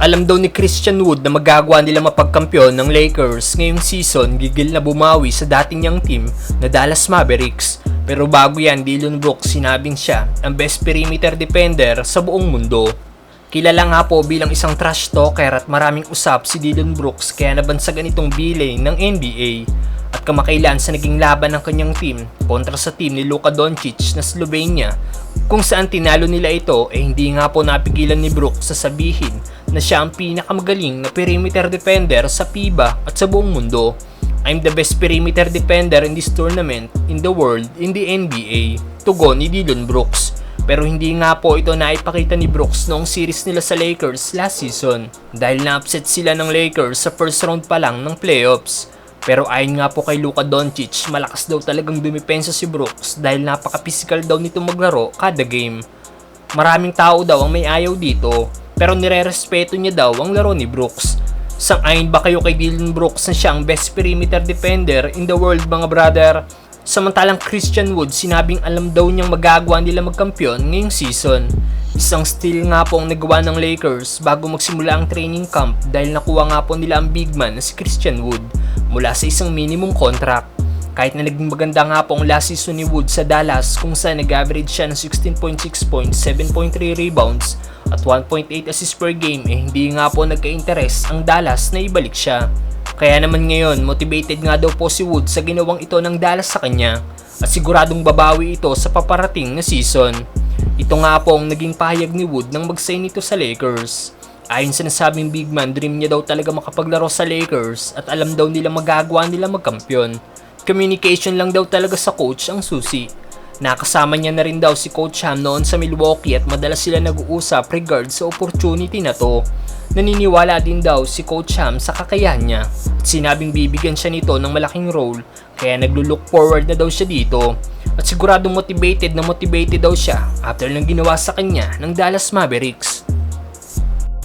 Alam daw ni Christian Wood na magagawa nila mapagkampiyon ng Lakers ngayong season, gigil na bumawi sa dating niyang team na Dallas Mavericks. Pero bago yan, Dillon Brooks sinabing siya ang best perimeter defender sa buong mundo. Kilala nga po bilang isang trash talker at maraming usap si Dillon Brooks kaya nabansagan itong bilay ng NBA. At kamakailan sa naging laban ng kanyang team kontra sa team ni Luka Doncic na Slovenia, kung saan tinalo nila ito hindi nga po napigilan ni Brooks sa sabihin na siya ang pinakamagaling na perimeter defender sa FIBA at sa buong mundo. I'm the best perimeter defender in this tournament in the world in the NBA. Tugon ni Dillon Brooks. Pero hindi nga po ito naipakita ni Brooks noong series nila sa Lakers last season dahil na-upset sila ng Lakers sa first round pa lang ng playoffs. Pero ayon nga po kay Luka Doncic, malakas daw talagang dumipensa si Brooks dahil napaka-physical daw nito maglaro kada game. Maraming tao daw ang may ayaw dito, pero nire-respeto niya daw ang laro ni Brooks. Sang-ayon ba kayo kay Dillon Brooks na siya ang best perimeter defender in the world mga brother? Samantalang Christian Wood sinabing alam daw niyang magagawa nila magkampiyon ngayong season. Isang steal nga po ang nagawa ng Lakers bago magsimula ang training camp dahil nakuha nga po nila ang big man na si Christian Wood mula sa isang minimum contract. Kahit na naging maganda nga po ang last season ni Wood sa Dallas kung saan nag-average siya ng 16.6 points, 7.3 rebounds at 1.8 assists per game hindi nga po nagka-interest ang Dallas na ibalik siya. Kaya naman ngayon, motivated nga daw po si Wood sa ginawang ito ng Dallas sa kanya at siguradong babawi ito sa paparating na season. Ito nga po ang naging pahayag ni Wood nang mag-sign ito sa Lakers. Ayon sa nasabing big man, dream niya daw talaga makapaglaro sa Lakers at alam daw nila magagawa nila magkampiyon. Communication lang daw talaga sa coach ang susi. Nakasama niya na rin daw si Coach Ham noon sa Milwaukee at madalas sila nag-uusap regard sa opportunity na to. Naniniwala din daw si Coach Ham sa kakayahan niya at sinabing bibigyan siya nito ng malaking role kaya naglo-look forward na daw siya dito at siguradong motivated daw siya after ng ginawa sa kanya ng Dallas Mavericks.